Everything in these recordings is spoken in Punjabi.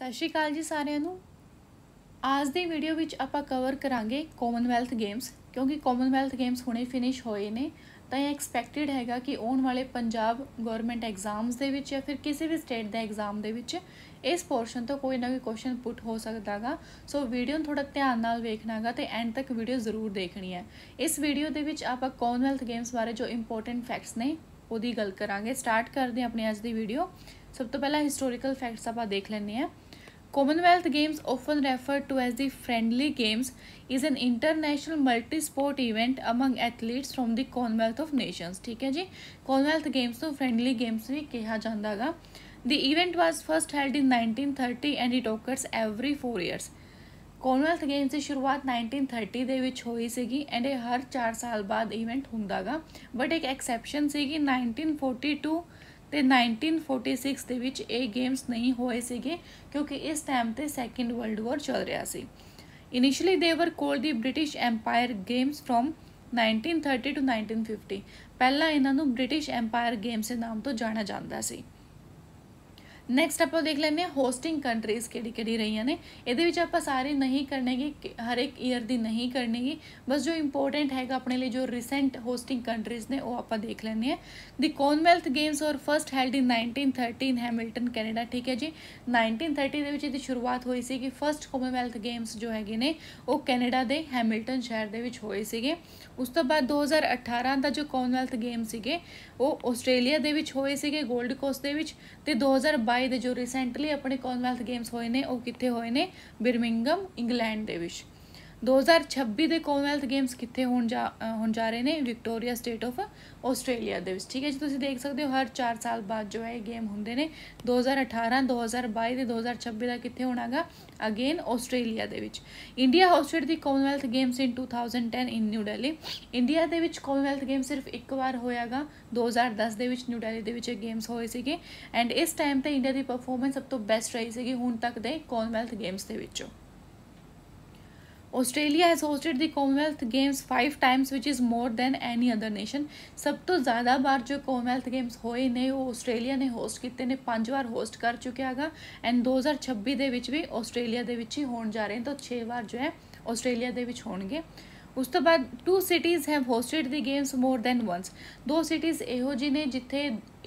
ਸਤਿ ਸ਼੍ਰੀ ਅਕਾਲ ਜੀ ਸਾਰਿਆਂ ਨੂੰ। ਅੱਜ ਦੀ ਵੀਡੀਓ ਵਿੱਚ ਆਪਾਂ ਕਵਰ ਕਰਾਂਗੇ ਕਾਮਨਵੈਲਥ ਗੇਮਸ, ਕਿਉਂਕਿ ਕਾਮਨਵੈਲਥ ਗੇਮਸ ਹੁਣੇ ਫਿਨਿਸ਼ ਹੋਏ ਨੇ ਤਾਂ ਇਹ ਐਕਸਪੈਕਟਿਡ ਹੈਗਾ ਕਿ ਆਉਣ ਵਾਲੇ ਪੰਜਾਬ ਗਵਰਨਮੈਂਟ ਐਗਜ਼ਾਮਸ ਦੇ ਵਿੱਚ ਜਾਂ ਫਿਰ ਕਿਸੇ ਵੀ ਸਟੇਟ ਦੇ ਐਗਜ਼ਾਮ ਦੇ ਵਿੱਚ ਇਸ ਪੋਰਸ਼ਨ ਤੋਂ ਕੋਈ ਨਾ ਕੋਈ ਕੁਐਸਚਨ ਪੁੱਟ ਹੋ ਸਕਦਾ ਗਾ। ਸੋ ਵੀਡੀਓ ਨੂੰ ਥੋੜਾ ਧਿਆਨ ਨਾਲ ਵੇਖਣਾ ਗਾ ਤੇ ਐਂਡ ਤੱਕ ਵੀਡੀਓ ਜ਼ਰੂਰ ਦੇਖਣੀ ਹੈ। ਇਸ ਵੀਡੀਓ ਦੇ ਵਿੱਚ ਆਪਾਂ ਕਾਮਨਵੈਲਥ ਗੇਮਸ ਬਾਰੇ ਜੋ ਇੰਪੋਰਟੈਂਟ ਫੈਕਟਸ ਨੇ ਉਹਦੀ ਗੱਲ ਕਰਾਂਗੇ। ਸਟਾਰਟ ਕਰਦੇ ਹਾਂ ਆਪਣੀ ਅੱਜ ਦੀ ਵੀਡੀਓ। ਸਭ ਤੋਂ ਪਹਿਲਾਂ ਹਿਸਟੋਰੀਕਲ ਫੈਕਟਸ ਆਪਾਂ ਦੇਖ ਲੈਂਦੇ ਹਾਂ। Commonwealth Games, often referred to as the Friendly Games, is an international multi-sport event among athletes from the Commonwealth of Nations। ठीक है जी, Commonwealth Games तो Friendly Games भी कहा जाता है। The event was first held in 1930 and it occurs every 4 years। Commonwealth games ਦੀ ਸ਼ੁਰੂਆਤ 1930 ਦੇ ਵਿੱਚ ਹੋਈ ਸੀਗੀ ਐਂਡ ਇਹ ਹਰ 4 ਸਾਲ ਬਾਅਦ ਇਵੈਂਟ ਹੁੰਦਾ ਗਾ। ਬਟ ਇੱਕ ਐਕਸੈਪਸ਼ਨ ਸੀਗੀ 1942 ਤੇ 1946 ਦੇ ਵਿੱਚ ਇਹ ਗੇਮਸ ਨਹੀਂ ਹੋਏ ਸੀਗੇ ਕਿਉਂਕਿ ਇਸ ਟਾਈਮ ਤੇ ਸੈਕਿੰਡ ਵਰਲਡ ਵਾਰ ਚੱਲ ਰਿਹਾ ਸੀ। ਇਨੀਸ਼ੀਅਲੀ ਦੇ ਵਰ cold the British empire games from 1930 to 1950। ਪਹਿਲਾਂ ਇਹਨਾਂ ਨੂੰ ਬ੍ਰਿਟਿਸ਼ ਐਮਪਾਇਰ ਗੇਮਸ ਦੇ ਨਾਮ ਤੋਂ ਜਾਣਿਆ ਜਾਂਦਾ ਸੀ। ਨੈਕਸਟ ਆਪਾਂ ਦੇਖ ਲੈਂਦੇ ਹਾਂ ਹੋਸਟਿੰਗ ਕੰਟਰੀਜ਼ ਕਿਹੜੀ ਰਹੀਆਂ ਨੇ। ਇਹਦੇ ਵਿੱਚ ਆਪਾਂ ਸਾਰੇ ਨਹੀਂ ਕਰਨੇਗੇ, ਹਰ ਇੱਕ ਈਅਰ ਦੀ ਨਹੀਂ ਕਰਨੇਗੀ, ਬਸ ਜੋ ਇੰਪੋਰਟੈਂਟ ਹੈਗਾ ਆਪਣੇ ਲਈ ਜੋ ਰੀਸੈਂਟ ਹੋਸਟਿੰਗ ਕੰਟਰੀਜ਼ ਨੇ ਉਹ ਆਪਾਂ ਦੇਖ ਲੈਂਦੇ ਹਾਂ। ਦੀ ਕਾਮਨਵੈਲਥ ਗੇਮਸ ਔਰ ਫਸਟ ਹੈਲਡ ਇਨ 1930 ਇਨ ਹੈਮਿਲਟਨ ਕੈਨੇਡਾ। ਠੀਕ ਹੈ ਜੀ, 1930 ਦੇ ਵਿੱਚ ਇਹਦੀ ਸ਼ੁਰੂਆਤ ਹੋਈ ਸੀ ਕਿ ਫਸਟ ਕਾਮਨਵੈਲਥ ਗੇਮਸ ਜੋ ਹੈਗੇ ਨੇ ਉਹ ਕੈਨੇਡਾ ਦੇ ਹੈਮਿਲਟਨ ਸ਼ਹਿਰ ਦੇ ਵਿੱਚ ਹੋਏ ਸੀਗੇ। ਉਸ ਤੋਂ ਬਾਅਦ 2018 ਦਾ ਜੋ ਕਾਮਨਵੈਲਥ ਗੇਮ ਸੀਗੇ ਉਹ ਆਸਟ੍ਰੇਲੀਆ ਦੇ ਵਿੱਚ ਹੋਏ ਸੀਗੇ, ਗੋਲਡ ਕੋਸਟ ਦੇ ਵਿੱਚ। ਤੇ 2022 ਦੇ ਜੋ ਰੀਸੈਂਟਲੀ ਆਪਣੇ ਕਾਮਨਵੈਲਥ ਗੇਮਸ ਹੋਏ ਨੇ ਉਹ ਕਿੱਥੇ ਹੋਏ ਨੇ? ਬਿਰਮਿੰਗਮ ਇੰਗਲੈਂਡ ਦੇ ਵਿੱਚ। 2026 ਦੇ ਕਾਮਨਵੈਲਥ ਗੇਮਸ ਕਿੱਥੇ ਹੋਣ ਜਾ ਰਹੇ ਨੇ? ਵਿਕਟੋਰੀਆ ਸਟੇਟ ਆਫ ਆਸਟ੍ਰੇਲੀਆ ਦੇ ਵਿੱਚ। ਠੀਕ ਹੈ ਜੀ, ਤੁਸੀਂ ਦੇਖ ਸਕਦੇ ਹੋ ਹਰ 4 ਸਾਲ ਬਾਅਦ ਜੋ ਹੈ ਇਹ ਗੇਮ ਹੁੰਦੇ ਨੇ। 2018, 2022 ਤੇ 2026 ਦਾ ਕਿੱਥੇ ਹੋਣਾ ਗਾ? ਅਗੇਨ ਆਸਟ੍ਰੇਲੀਆ ਦੇ ਵਿੱਚ। ਇੰਡੀਆ ਹੋਸਟਡ ਦੀ ਕਾਮਨਵੈਲਥ ਗੇਮਸ ਇਨ 2010 ਇਨ ਨਿਊ ਦਿੱਲੀ। ਇੰਡੀਆ ਦੇ ਵਿੱਚ ਕਾਮਨਵੈਲਥ ਗੇਮ ਸਿਰਫ ਇੱਕ ਵਾਰ ਹੋਇਆ ਗਾ, 2010 ਦੇ ਵਿੱਚ ਨਿਊ ਦਿੱਲੀ ਦੇ ਵਿੱਚ ਇਹ ਗੇਮਸ ਹੋਏ ਸੀਗੇ ਐਂਡ ਇਸ ਟਾਈਮ ਤੇ ਇੰਡੀਆ ਦੀ ਪਰਫੋਰਮੈਂਸ ਸਭ ਤੋਂ ਬੈਸਟ ਰਹੀ ਸੀਗੀ ਹੁਣ ਤੱਕ ਦੇ ਕਾਮਨਵੈਲਥ ਗੇਮਸ ਦੇ ਵਿੱਚੋਂ। Australia has hosted the Commonwealth Games 5 times, which is more than any other nation। ਸਭ ਤੋਂ ਜ਼ਿਆਦਾ ਵਾਰ ਜੋ ਕਾਮਨਵੈਲਥ ਗੇਮਸ ਹੋਏ ਨੇ ਉਹ ਆਸਟ੍ਰੇਲੀਆ ਨੇ ਹੋਸਟ ਕੀਤੇ ਨੇ, 5 ਵਾਰ ਹੋਸਟ ਕਰ ਚੁੱਕਿਆ ਹੈਗਾ ਐਂਡ 2026 ਦੇ ਵਿੱਚ ਵੀ ਆਸਟ੍ਰੇਲੀਆ ਦੇ ਵਿੱਚ ਹੀ ਹੋਣ ਜਾ ਰਹੇ ਨੇ ਤਾਂ 6 ਵਾਰ ਜੋ ਹੈ ਆਸਟ੍ਰੇਲੀਆ ਦੇ ਵਿੱਚ ਹੋਣਗੇ। ਉਸ ਤੋਂ ਬਾਅਦ 2 cities have hosted the games more than once। 2 cities ਇਹੋ ਜਿਹੀ ਨੇ ਜਿੱਥੇ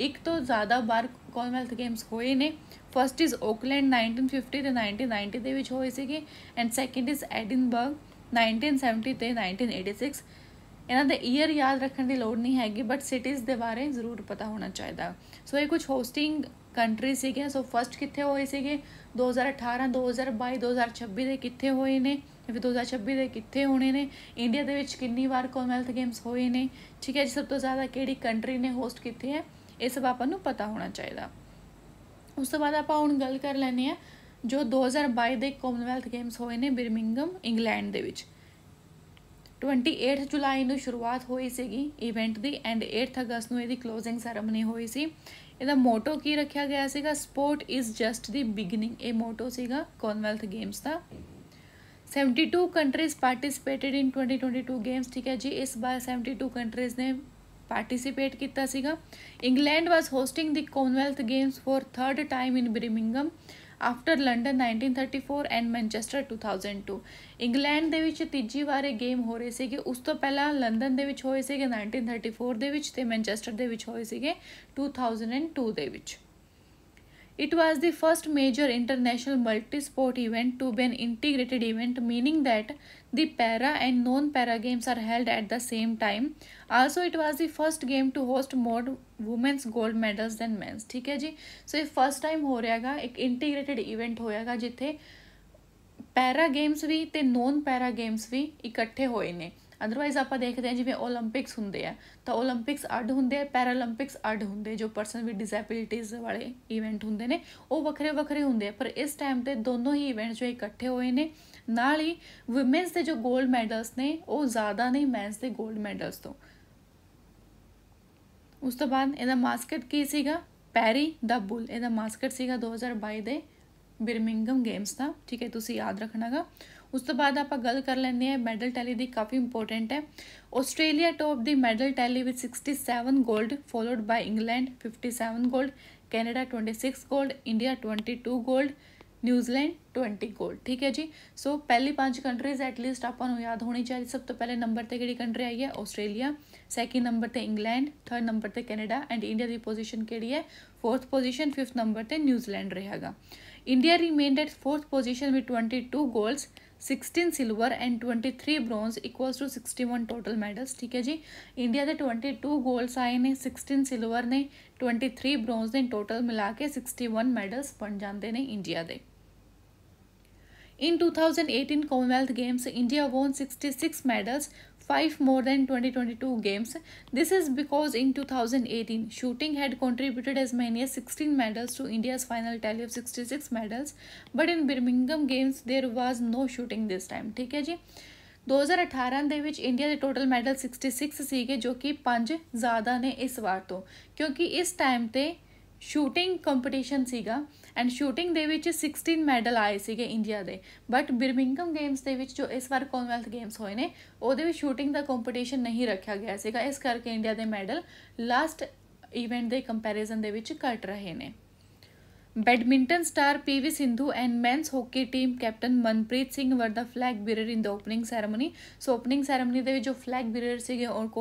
ਇੱਕ ਤੋਂ ਜ਼ਿਆਦਾ ਵਾਰ ਕਾਮਨਵੈਲਥ ਗੇਮਸ ਹੋਏ ਨੇ। ਫਸਟ ਇਜ਼ ਓਕਲੈਂਡ 1950 ਤੇ 1990 ਦੇ ਵਿੱਚ ਹੋਏ ਸੀਗੇ ਐਂਡ ਸੈਕਿੰਡ ਇਜ਼ ਐਡਿਨਬਰਗ 1970 ਤੇ 1986। ਇਹਨਾਂ ਦੇ ਈਅਰ ਯਾਦ ਰੱਖਣ ਦੀ ਲੋੜ ਨਹੀਂ ਹੈਗੀ ਬਟ ਸਿਟੀਜ਼ ਦੇ ਬਾਰੇ ਜ਼ਰੂਰ ਪਤਾ ਹੋਣਾ ਚਾਹੀਦਾ। ਸੋ ਇਹ ਕੁਝ ਹੋਸਟਿੰਗ ਕੰਟਰੀ ਸੀਗੇ। ਸੋ ਫਸਟ ਕਿੱਥੇ ਹੋਏ ਸੀਗੇ? 2018, 2022, 2026 ਦੇ ਕਿੱਥੇ ਹੋਏ ਨੇ ਫਿਰ 2026 ਦੇ ਕਿੱਥੇ ਹੋਣੇ ਨੇ? ਇੰਡੀਆ ਦੇ ਵਿੱਚ ਕਿੰਨੀ ਵਾਰ ਕਾਮਨਵੈਲਥ ਗੇਮਸ ਹੋਏ ਨੇ? ਠੀਕ ਹੈ ਜੀ, ਸਭ ਤੋਂ ਜ਼ਿਆਦਾ ਕਿਹੜੀ ਕੰਟਰੀ ਨੇ ਹੋਸਟ ਕੀਤੇ ਹੈ ਇਹ ਸਭ ਆਪਾਂ ਨੂੰ ਪਤਾ ਹੋਣਾ ਚਾਹੀਦਾ। ਉਸ ਤੋਂ ਬਾਅਦ ਆਪਾਂ ਹੁਣ ਗੱਲ ਕਰ ਲੈਂਦੇ ਹਾਂ ਜੋ 2022 ਦੇ ਕਾਮਨਵੈਲਥ ਗੇਮਸ ਹੋਏ ਨੇ ਬਿਰਮਿੰਗਮ ਇੰਗਲੈਂਡ ਦੇ ਵਿੱਚ। 28 ਜੁਲਾਈ ਨੂੰ ਸ਼ੁਰੂਆਤ ਹੋਈ ਸੀਗੀ ਇਵੈਂਟ ਦੀ ਐਂਡ 8 ਅਗਸਤ ਨੂੰ ਇਹਦੀ ਕਲੋਜ਼ਿੰਗ ਸੈਰੇਮਨੀ ਹੋਈ ਸੀ। ਇਹਦਾ ਮੋਟੋ ਕੀ ਰੱਖਿਆ ਗਿਆ ਸੀਗਾ? Support is just the beginning. ਇਹ ਮੋਟੋ ਸੀਗਾ ਕਾਮਨਵੈਲਥ ਗੇਮਸ ਦਾ। 72 ਕੰਟਰੀਜ਼ ਪਾਰਟਿਸਿਪੇਟਡ ਇਨ 2022 ਗੇਮਸ। ਠੀਕ ਹੈ ਜੀ, ਇਸ ਵਾਰ 72 ਕੰਟਰੀਜ਼ ਨੇ ਪਾਰਟਿਸਿਪੇਟ ਕੀਤਾ ਸੀਗਾ। England was hosting the Commonwealth Games for 3rd time in Birmingham after London 1934 and Manchester 2002। England ਦੇ ਵਿੱਚ ਤੀਜੀ ਵਾਰ ਇਹ ਗੇਮ ਹੋ ਰਹੇ ਸੀਗੇ। ਉਸ ਤੋਂ ਪਹਿਲਾਂ ਲੰਡਨ ਦੇ ਵਿੱਚ ਹੋਏ ਸੀਗੇ 1934 ਦੇ ਵਿੱਚ ਤੇ ਮੈਨਚੈਸਟਰ ਦੇ ਵਿੱਚ ਹੋਏ ਸੀਗੇ 2002 ਦੇ ਵਿੱਚ। It was the first major international multi-sport event to be an integrated event, meaning that the para and non-para games are held at the same time. Also, it was the first game to host more women's gold medals than men's। ठीक है जी, सो ये फर्स्ट टाइम हो रहा है एक इंटीग्रेटेड इवेंट होएगा जिथे पैरा गेम्स भी ते नॉन पैरा गेम्स भी इकट्ठे होए ने। ਅਦਰਵਾਈਜ਼ ਆਪਾਂ ਦੇਖਦੇ ਹਾਂ ਜਿਵੇਂ ਓਲੰਪਿਕਸ ਹੁੰਦੇ ਆ ਤਾਂ ਓਲੰਪਿਕਸ ਅੱਡ ਹੁੰਦੇ ਆ, ਪੈਰਾਲੰਪਿਕਸ ਅੱਡ ਹੁੰਦੇ, ਜੋ ਪਰਸਨ ਵਿਦ ਡਿਸੈਬਿਲਿਟੀਜ਼ ਵਾਲੇ ਇਵੈਂਟ ਹੁੰਦੇ ਨੇ ਉਹ ਵੱਖਰੇ ਵੱਖਰੇ ਹੁੰਦੇ ਆ। ਪਰ ਇਸ ਟਾਈਮ ਤੇ ਦੋਨੋਂ ਹੀ ਇਵੈਂਟ ਜੋ ਇਕੱਠੇ ਹੋਏ ਨੇ। ਨਾਲ ਹੀ ਵੂਮੈਨਸ ਦੇ ਜੋ ਗੋਲਡ ਮੈਡਲਸ ਨੇ ਉਹ ਜ਼ਿਆਦਾ ਨੇ ਮੈਨਸ ਦੇ ਗੋਲਡ ਮੈਡਲਸ ਤੋਂ। ਉਸ ਤੋਂ ਬਾਅਦ ਇਹਦਾ ਮਾਸਕਟ ਕੀ ਸੀਗਾ? ਪੈਰੀ ਦਾ ਬੁੱਲ ਇਹਦਾ ਮਾਸਕਟ ਸੀਗਾ 2022 ਦੇ ਬਿਰਮਿੰਗਮ ਗੇਮਸ ਦਾ। ਠੀਕ ਹੈ, ਤੁਸੀਂ ਯਾਦ ਰੱਖਣਾ ਗਾ। ਉਸ ਤੋਂ ਬਾਅਦ ਆਪਾਂ ਗੱਲ ਕਰ ਲੈਂਦੇ ਹਾਂ ਮੈਡਲ ਟੈਲੀ ਦੀ, ਕਾਫੀ ਇੰਪੋਰਟੈਂਟ ਹੈ। Australia top the medal tally with 67 gold followed by England 57 gold, Canada 26 gold, India 22 gold, न्यूजीलैंड 20 गोल्ड। ठीक है जी। सो पहली 5 कंट्रीज एटलीस्ट आपां नूं याद होनी चाहिए। सब तो पहले नंबर ते किहड़ी कंट्री आई है, आस्ट्रेलिया। सैकेंड नंबर ते इंग्लैंड, थर्ड नंबर ते कैनेडा एंड इंडिया की पोजीशन किहड़ी है, 4th पोजीशन। 5th नंबर ते न्यूजीलैंड रहेगा। India remained at 4th position with 22 golds, 16 silver and 23 bronze equals to 61 total medals. ठीक है जी। इंडिया के 22 गोल्ड्स आए ने, 16 सिल्वर ने, 23 ब्रॉन्ज ने, टोटल मिला के 61 मैडल्स बन जाते हैं इंडिया के। In 2018 Commonwealth Games, India won 66 medals, 5 more than 2022 games. This is because in 2018, shooting had contributed as many as 16 medals to India's final tally of 66 medals. But in Birmingham Games, there was no shooting this time. ठीक है जी। 2018 ਦੇ ਵਿੱਚ ਇੰਡੀਆ ਦੇ ਟੋਟਲ ਮੈਡਲ 66 ਸੀਗੇ, ਜੋ ਕਿ 5 ਜ਼ਿਆਦਾ ਨੇ ਇਸ ਵਾਰ ਤੋਂ, ਕਿਉਂਕਿ ਇਸ ਟਾਈਮ ਤੇ ਸ਼ੂਟਿੰਗ ਕੰਪੀਟੀਸ਼ਨ ਸੀਗਾ ਐਂਡ ਸ਼ੂਟਿੰਗ ਦੇ ਵਿੱਚ 16 ਮੈਡਲ ਆਏ ਸੀਗੇ ਇੰਡੀਆ ਦੇ। ਬਟ ਬਿਰਮਿੰਗਮ ਗੇਮਸ ਦੇ ਵਿੱਚ ਜੋ ਇਸ ਵਾਰ ਕਾਮਨਵੈਲਥ ਗੇਮਸ ਹੋਏ ਨੇ, ਉਹਦੇ ਵਿੱਚ ਸ਼ੂਟਿੰਗ ਦਾ ਕੰਪੀਟੀਸ਼ਨ ਨਹੀਂ ਰੱਖਿਆ ਗਿਆ ਸੀਗਾ, ਇਸ ਕਰਕੇ ਇੰਡੀਆ ਦੇ ਮੈਡਲ ਲਾਸਟ ਇਵੈਂਟ ਦੇ ਕੰਪੈਰੀਜ਼ਨ ਦੇ ਵਿੱਚ ਘੱਟ ਰਹੇ ਨੇ। Badminton star PV Sindhu and men's hockey team captain Manpreet Singh were the flag bearer in the opening ceremony. So opening ceremony ਦੇ ਵਿੱਚ जो फ्लैग बीरर ਸੀਗੇ और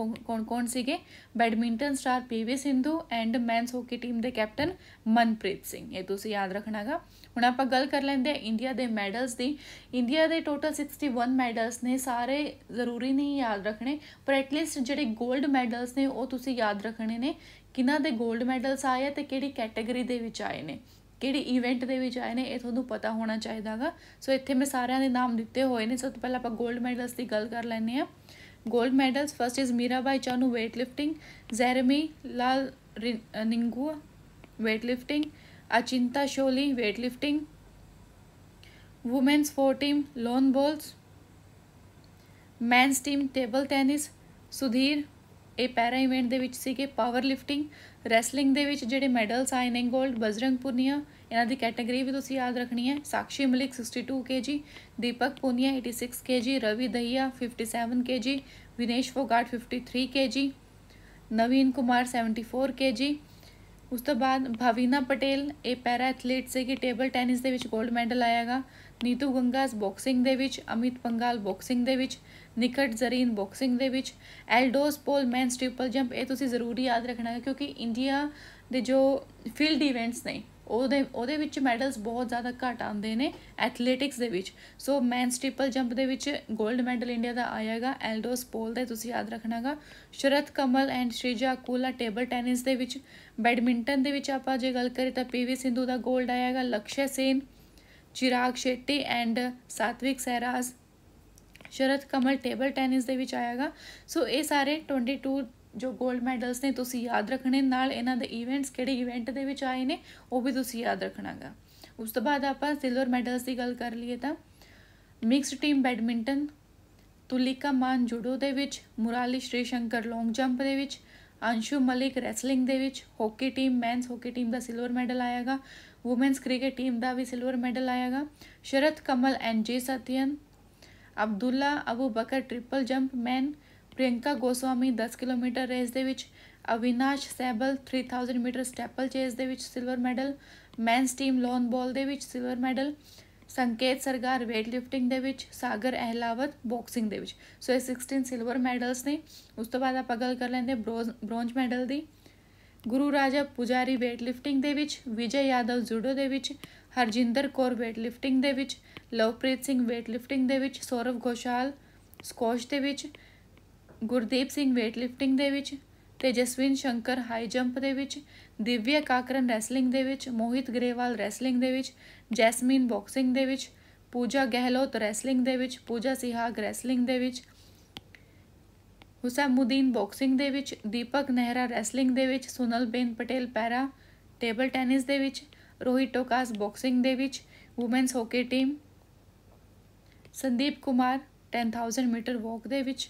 कौन ਸੀਗੇ, badminton star PV Sindhu and men's hockey team ਦੇ कैप्टन मनप्रीत सिंह। ਇਹ ਤੁਸੀਂ याद रखना गा। ਹੁਣ ਆਪਾਂ ਗੱਲ ਕਰ ਲੈਂਦੇ इंडिया ਦੇ ਮੈਡਲਸ ਦੀ। इंडिया ਦੇ टोटल 61 ਮੈਡਲਸ ਨੇ। ਸਾਰੇ ਜ਼ਰੂਰੀ ਨਹੀਂ याद रखने, पर एटलीस्ट ਜਿਹੜੇ गोल्ड ਮੈਡਲਸ ਨੇ ਉਹ ਤੁਸੀਂ याद रखने ने, ਕਿਹਨਾਂ ਦੇ गोल्ड ਮੈਡਲਸ ਆਏ ਤੇ ਕਿਹੜੀ ਕੈਟਾਗਰੀ ਦੇ ਵਿੱਚ ਆਏ ਨੇ, ਕਿਹੜੀ ਇਵੈਂਟ ਦੇ ਵਿੱਚ ਆਏ ਨੇ, ਇਹ ਤੁਹਾਨੂੰ ਪਤਾ ਹੋਣਾ ਚਾਹੀਦਾ ਗਾ। ਸੋ ਇੱਥੇ ਮੈਂ ਸਾਰਿਆਂ ਦੇ ਨਾਮ ਦਿੱਤੇ ਹੋਏ ਨੇ। ਸਭ ਤੋਂ ਪਹਿਲਾਂ ਆਪਾਂ 골ਡ ਮੈਡਲਸ ਦੀ ਗੱਲ ਕਰ ਲੈਂਦੇ ਹਾਂ। 골ਡ medals first is Mirabai Chanu weight lifting, Jeremy Lalrinnunga weight lifting, Achinta Sheuli weight lifting, women's 4 team lawn bowls, men's team table tennis, Sudhir ਇਹ ਪੈਰਾ ਇਵੈਂਟ ਦੇ ਵਿੱਚ ਸੀਗੇ, ਪਾਵਰ ਲਿਫਟਿੰਗ। ਰੈਸਲਿੰਗ ਦੇ ਵਿੱਚ ਜਿਹੜੇ ਮੈਡਲਸ ਆਏ ਨੇ 골ਡ, ਬਜਰੰਗ ਪੁਨੀਆ ਇਹਨਾਂ ਦੀ ਕੈਟਾਗਰੀ ਵੀ ਤੁਸੀਂ ਯਾਦ ਰੱਖਣੀ ਹੈ, ਸਾਕਸ਼ੀ ਮਲਿਕ 62 kg, ਦੀਪਕ Punia 86 kg, Ravi Dahiya 57 kg, Vinesh Phogat 53 kg, ਨਵੀਨ ਕੁਮਾਰ 74 kg। ਉਸ ਤੋਂ ਬਾਅਦ ਭਾਵੀਨਾ ਪਟੇਲ ਇਹ ਪੈਰਾ ਐਥਲੀਟ ਸੀਗੀ, ਟੇਬਲ ਟੈਨਿਸ ਦੇ ਵਿੱਚ 골ਡ ਮੈਡਲ ਆਏਗਾ। ਨੀਤੂ ਗੰਗਾਸ ਬਾਕਸਿੰਗ ਦੇ ਵਿੱਚ, ਅਮਿਤ ਪੰਗਾਲ ਬਾਕਸਿੰਗ ਦੇ ਵਿੱਚ, ਨਿਕਟ ਜ਼ਰੀਨ ਬਾਕਸਿੰਗ ਦੇ ਵਿੱਚ, ਐਲਡੋਸ ਪੋਲ ਮੈਨਸ ਟ੍ਰਿਪਲ ਜੰਪ। ਇਹ ਤੁਸੀਂ ਜ਼ਰੂਰੀ ਯਾਦ ਰੱਖਣਾ ਹੈ, ਕਿਉਂਕਿ ਇੰਡੀਆ ਦੇ ਜੋ ਫੀਲਡ ਇਵੈਂਟਸ ਨੇ ਉਹਦੇ ਵਿੱਚ ਮੈਡਲਸ ਬਹੁਤ ਜ਼ਿਆਦਾ ਘੱਟ ਆਉਂਦੇ ਨੇ ਐਥਲੈਟਿਕਸ ਦੇ ਵਿੱਚ। ਸੋ ਮੈਨਸ ਟ੍ਰਿਪਲ ਜੰਪ ਦੇ ਵਿੱਚ 골ਡ ਮੈਡਲ ਇੰਡੀਆ ਦਾ ਆਏਗਾ ਐਲਡੋਸ ਪੋਲ ਦਾ, ਤੁਸੀਂ ਯਾਦ ਰੱਖਣਾਗਾ। ਸ਼ਰਤ Kamal and Shrija ਅਕੂਲਾ table tennis ਦੇ ਵਿੱਚ। ਬੈਡਮਿੰਟਨ ਦੇ ਵਿੱਚ ਆਪਾਂ ਜੇ ਗੱਲ ਕਰੀਏ ਤਾਂ PV ਸਿੰਧੂ ਦਾ 골ਡ ਆਏਗਾ, ਲਕਸ਼ਯ ਸੇਨ, चिराग शेट्टी एंड सात्विक सहराज। शरत कमल टेबल टेनिस ਦੇ ਵਿੱਚ ਆਏਗਾ। ਸੋ ਇਹ ਸਾਰੇ 22 ਜੋ 골ਡ ਮੈਡਲਸ ਨੇ ਤੁਸੀਂ ਯਾਦ ਰੱਖਣੇ, ਨਾਲ ਇਹਨਾਂ ਦੇ ਇਵੈਂਟਸ ਕਿਹੜੇ ਇਵੈਂਟ ਦੇ ਵਿੱਚ ਆਏ ਨੇ ਉਹ ਵੀ ਤੁਸੀਂ ਯਾਦ ਰੱਖਣਾਗਾ। ਉਸ ਤੋਂ ਬਾਅਦ ਆਪਾਂ ਸਿਲਵਰ ਮੈਡਲਸ ਦੀ ਗੱਲ ਕਰ ਲਈਏ ਤਾਂ ਮਿਕਸਡ ਟੀਮ ਬੈਡਮਿੰਟਨ ਤੁਲਿਕਾ ਮਾਨ ਜੂਡੋ ਦੇ ਵਿੱਚ, ਮੁਰਾਲੀ ਸ਼੍ਰੀ ਸ਼ੰਕਰ ਲੌਂਗ ਜੰਪ ਦੇ ਵਿੱਚ, ਅੰਸ਼ੂ ਮਲਿਕ ਰੈਸਲਿੰਗ ਦੇ ਵਿੱਚ। Hockey team men's hockey team ਦਾ ਸਿਲਵਰ ਮੈਡਲ ਆਏਗਾ। ਵੂਮੈਨਸ ਕ੍ਰਿਕਟ ਟੀਮ ਦਾ ਵੀ ਸਿਲਵਰ ਮੈਡਲ ਆਏਗਾ। Sharath Kamal and J Sathiyan, Abdulla Aboo Backer triple jump men, Priyanka Goswami 10 kilometre race ਦੇ ਵਿੱਚ, Avinash Sable 3000 metre steeplechase ਦੇ ਵਿੱਚ silver medal, men's team lawn ball ਦੇ ਵਿੱਚ ਸਿਲਵਰ ਮੈਡਲ, ਸੰਕੇਤ ਸਰਗਾਰ ਵੇਟ ਲਿਫਟਿੰਗ ਦੇ ਵਿੱਚ, ਸਾਗਰ ਅਹਿਲਾਵਤ ਬਾਕਸਿੰਗ ਦੇ ਵਿੱਚ। ਸੋ ਇਹ 16 ਸਿਲਵਰ ਮੈਡਲਸ ਨੇ। ਉਸ ਤੋਂ ਬਾਅਦ ਆਪਾਂ ਗੱਲ ਕਰ ਲੈਂਦੇ ਬ੍ਰੌਂਜ ਮੈਡਲ ਦੀ। ਗੁਰੂ ਰਾਜਾ ਪੁਜਾਰੀ ਵੇਟ ਲਿਫਟਿੰਗ ਦੇ ਵਿੱਚ, ਵਿਜੇ ਯਾਦਵ ਜੂਡੋ ਦੇ ਵਿੱਚ, ਹਰਜਿੰਦਰ ਕੌਰ ਵੇਟ ਲਿਫਟਿੰਗ ਦੇ ਵਿੱਚ, ਲਵਪ੍ਰੀਤ ਸਿੰਘ ਵੇਟ ਲਿਫਟਿੰਗ ਦੇ ਵਿੱਚ, ਸੌਰਵ ਘੋਸ਼ਾਲ ਸਕੌਸ਼ ਦੇ ਵਿੱਚ, ਗੁਰਦੀਪ ਸਿੰਘ ਵੇਟ ਲਿਫਟਿੰਗ ਦੇ ਵਿੱਚ, ਤੇਜਸਵਿਨ ਸ਼ੰਕਰ ਹਾਈ ਜੰਪ ਦੇ ਵਿੱਚ, ਦਿਵਿਆ ਕਾਕਰਨ ਰੈਸਲਿੰਗ ਦੇ ਵਿੱਚ, ਮੋਹਿਤ ਗਰੇਵਾਲ ਰੈਸਲਿੰਗ ਦੇ ਵਿੱਚ, ਜੈਸਮੀਨ ਬਾਕਸਿੰਗ ਦੇ ਵਿੱਚ, ਪੂਜਾ ਗਹਿਲੋਤ ਰੈਸਲਿੰਗ ਦੇ ਵਿੱਚ, ਪੂਜਾ ਸਿਹਾਗ ਰੈਸਲਿੰਗ ਦੇ ਵਿੱਚ, ਹੁਸੈਮੁਦੀਨ ਬਾਕਸਿੰਗ ਦੇ ਵਿੱਚ, ਦੀਪਕ ਨਹਿਰਾ ਰੈਸਲਿੰਗ ਦੇ ਵਿੱਚ, Sonalben Patel para table tennis ਦੇ ਵਿੱਚ, ਰੋਹਿਤ ਟੋਕਾਸ ਬਾਕਸਿੰਗ ਦੇ ਵਿੱਚ, women's hockey team, Sandeep Kumar 10000 metre walk ਦੇ ਵਿੱਚ,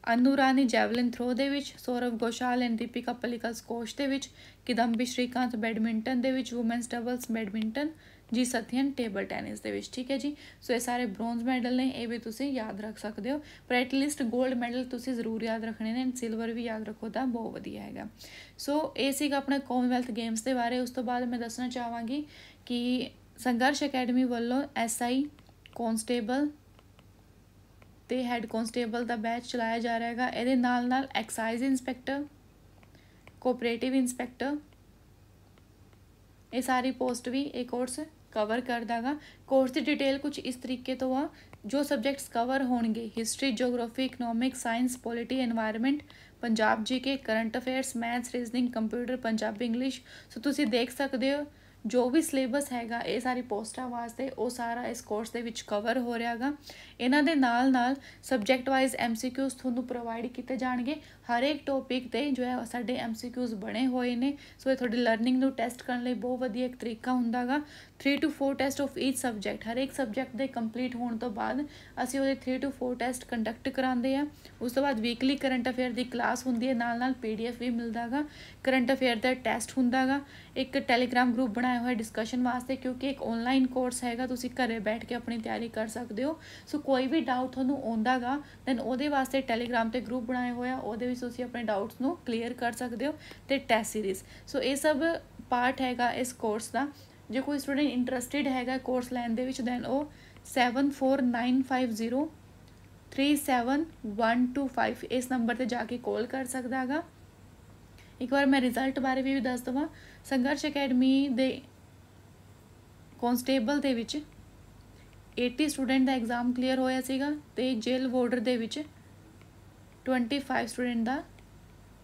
ਅਨੂ ਰਾਣੀ ਜੈਵਲਿਨ ਥਰੋ ਦੇ ਵਿੱਚ, ਸੌਰਵ ਘੋਸ਼ਾਲ ਐਂਡ ਦੀਪਿਕਾ ਪਲਿਕਲ ਸਕੋਸ਼ ਦੇ ਵਿੱਚ, ਕਿਦੰਬੀ ਸ਼੍ਰੀਕਾਂਤ ਬੈਡਮਿੰਟਨ ਦੇ ਵਿੱਚ, ਵੂਮੈਨਸ ਡਬਲਸ ਬੈਡਮਿੰਟਨ, ਜੀ ਸਤਿयन ਟੇਬਲ ਟੈਨਿਸ ਦੇ ਵਿੱਚ। ਠੀਕ ਹੈ ਜੀ। ਸੋ ਇਹ ਸਾਰੇ ਬ੍ਰੌਂਜ਼ ਮੈਡਲ ਨੇ, ਇਹ ਵੀ ਤੁਸੀਂ ਯਾਦ ਰੱਖ ਸਕਦੇ ਹੋ, ਪਰ ਐਟਲੀਸਟ 골ਡ ਮੈਡਲ ਤੁਸੀਂ ਜ਼ਰੂਰ ਯਾਦ ਰੱਖਣੇ ਨੇ ਐਂਡ ਸਿਲਵਰ ਵੀ ਯਾਦ ਰੱਖੋ ਤਾਂ ਬਹੁਤ ਵਧੀਆ ਹੈਗਾ। ਸੋ ਇਹ ਸੀਗਾ ਆਪਣਾ ਕਾਮਨਵੈਲਥ ਗੇਮਸ ਦੇ ਬਾਰੇ। ਉਸ ਤੋਂ ਬਾਅਦ ਮੈਂ ਦੱਸਣਾ ਚਾਹਾਂਗੀ ਕਿ ਸੰਘਰਸ਼ ਅਕੈਡਮੀ ਵੱਲੋਂ SI ਕੌਂਸਟੇਬਲ ਤੇ ਹੈੱਡ ਕੌਂਸਟੇਬਲ ਦਾ ਬੈਚ ਚਲਾਇਆ ਜਾ ਰਿਹਾ ਹੈਗਾ। ਇਹਦੇ ਨਾਲ ਨਾਲ ਐਕਸਾਈਜ਼ ਇੰਸਪੈਕਟਰ, ਕੋਆਪਰੇਟਿਵ ਇੰਸਪੈਕਟਰ, ਇਹ ਸਾਰੀ ਪੋਸਟ ਵੀ ਇਹ ਕੋਰਸ ਕਵਰ ਕਰਦਾ ਗਾ। ਕੋਰਸ ਦੀ ਡਿਟੇਲ ਕੁਝ ਇਸ ਤਰੀਕੇ ਤੋਂ ਆ, ਜੋ ਸਬਜੈਕਟਸ ਕਵਰ ਹੋਣਗੇ history, geography, economics, science, polity, environment, Punjab GK, current affairs, maths, reasoning, computer, Punjabi, English. So ਤੁਸੀਂ ਦੇਖ ਸਕਦੇ ਹੋ ਜੋ ਵੀ ਸਿਲੇਬਸ ਹੈਗਾ ਇਹ ਸਾਰੀ ਪੋਸਟਾਂ ਵਾਸਤੇ ਉਹ ਸਾਰਾ ਇਸ ਕੋਰਸ ਦੇ ਵਿੱਚ ਕਵਰ ਹੋ ਰਿਹਾ ਗਾ। ਇਹਨਾਂ ਦੇ ਨਾਲ ਨਾਲ ਸਬਜੈਕਟ ਵਾਈਜ਼ MCQs ਤੁਹਾਨੂੰ ਪ੍ਰੋਵਾਈਡ ਕੀਤੇ ਜਾਣਗੇ। ਹਰ ਇੱਕ ਟੌਪਿਕ 'ਤੇ ਜੋ ਹੈ ਸਾਡੇ MCQs ਬਣੇ ਹੋਏ ਨੇ। ਸੋ ਇਹ ਤੁਹਾਡੀ ਲਰਨਿੰਗ ਨੂੰ ਟੈਸਟ ਕਰਨ ਲਈ ਬਹੁਤ ਵਧੀਆ ਇੱਕ ਤਰੀਕਾ ਹੁੰਦਾ ਗਾ। 3 to 4 ਟੈਸਟ ਆਫ ਈਚ ਸਬਜੈਕਟ, ਹਰ ਇੱਕ ਸਬਜੈਕਟ ਦੇ ਕੰਪਲੀਟ ਹੋਣ ਤੋਂ ਬਾਅਦ ਅਸੀਂ ਉਹਦੇ 3 to 4 ਟੈਸਟ ਕੰਡਕਟ ਕਰਾਉਂਦੇ ਆ। ਉਸ ਤੋਂ ਬਾਅਦ ਵੀਕਲੀ ਕਰੰਟ ਅਫੇਅਰ ਦੀ ਕਲਾਸ ਹੁੰਦੀ ਹੈ, ਨਾਲ ਨਾਲ PDF ਵੀ ਮਿਲਦਾ ਗਾ। ਕਰੰਟ ਅਫੇਅਰ ਦਾ ਟੈਸਟ ਹੁੰਦਾ ਗਾ। ਇੱਕ ਟੈਲੀਗ੍ਰਾਮ ਗਰੁੱਪ ਬਣਾਇਆ ਹੋਇਆ ਡਿਸਕਸ਼ਨ ਵਾਸਤੇ, ਕਿਉਂਕਿ ਇੱਕ ਆਨਲਾਈਨ ਕੋਰਸ ਹੈਗਾ, ਤੁਸੀਂ ਘਰੇ ਬੈਠ ਕੇ ਆਪਣੀ ਤਿਆਰੀ ਕਰ ਸਕਦੇ ਹੋ। ਸੋ ਕੋਈ ਵੀ ਡਾਊਟ ਤੁਹਾਨੂੰ ਆਉਂਦਾ ਗਾ ਦੈਨ ਉਹਦੇ ਵਾਸਤੇ ਟੈਲੀਗ੍ਰਾਮ 'ਤੇ ਗਰੁੱਪ ਬਣਾਇਆ ਹੋਇਆ, ਉਹਦੇ ਵਿੱਚ ਤੁਸੀਂ ਆਪਣੇ ਡਾਊਟਸ ਨੂੰ ਕਲੀਅਰ ਕਰ ਸਕਦੇ ਹੋ। ਅਤੇ ਟੈਸਟ ਸੀਰੀਜ਼, ਸੋ ਇਹ ਸਭ ਪਾਰਟ ਹੈਗਾ ਇਸ ਕੋਰਸ ਦਾ। ਜੇ ਕੋਈ ਸਟੂਡੈਂਟ ਇੰਟਰਸਟਿਡ ਹੈਗਾ ਕੋਰਸ ਲੈਣ ਦੇ ਵਿੱਚ ਦੈਨ ਉਹ 7495037125 ਇਸ ਨੰਬਰ 'ਤੇ ਜਾ ਕੇ ਕਾਲ ਕਰ ਸਕਦਾ ਹੈਗਾ। ਇੱਕ ਵਾਰ ਮੈਂ ਰਿਜ਼ਲਟ ਬਾਰੇ ਵੀ ਦੱਸ ਦੇਵਾਂ। ਸੰਘਰਸ਼ ਅਕੈਡਮੀ ਦੇ ਕੌਂਸਟੇਬਲ ਦੇ ਵਿੱਚ 80 ਸਟੂਡੈਂਟ ਦਾ ਐਗਜ਼ਾਮ ਕਲੀਅਰ ਹੋਇਆ ਸੀਗਾ ਅਤੇ ਜੇਲ੍ਹ ਵਾਰਡਰ ਦੇ ਵਿੱਚ 25 ਸਟੂਡੈਂਟ ਦਾ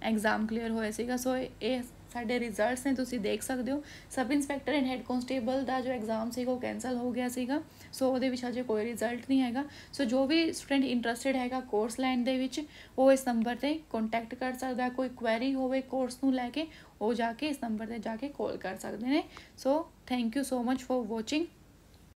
ਐਗਜ਼ਾਮ ਕਲੀਅਰ ਹੋਇਆ ਸੀਗਾ। ਸੋ ਇਹ ਸਾਡੇ ਰਿਜ਼ਲਟਸ ਨੇ, ਤੁਸੀਂ ਦੇਖ ਸਕਦੇ ਹੋ। ਸਬ ਇੰਸਪੈਕਟਰ ਐਂਡ ਹੈੱਡ ਕੌਂਸਟੇਬਲ ਦਾ ਜੋ ਐਗਜ਼ਾਮ ਸੀਗਾ ਉਹ ਕੈਂਸਲ ਹੋ ਗਿਆ ਸੀਗਾ। ਸੋ ਉਹਦੇ ਵਿੱਚ ਹਜੇ ਕੋਈ ਰਿਜ਼ਲਟ ਨਹੀਂ ਹੈਗਾ। ਸੋ ਜੋ ਵੀ ਸਟੂਡੈਂਟ ਇੰਟਰਸਟਿਡ ਹੈਗਾ ਕੋਰਸ ਲੈਣ ਦੇ ਵਿੱਚ ਉਹ ਇਸ ਨੰਬਰ 'ਤੇ ਕੰਟੈਕਟ ਕਰ ਸਕਦਾ। ਕੋਈ ਕੁਐਰੀ ਹੋਵੇ ਕੋਰਸ ਨੂੰ ਲੈ ਕੇ ਉਹ ਜਾ ਕੇ ਇਸ ਨੰਬਰ 'ਤੇ ਜਾ ਕੇ ਕਾਲ ਕਰ ਸਕਦੇ ਨੇ। So thank you so much for watching.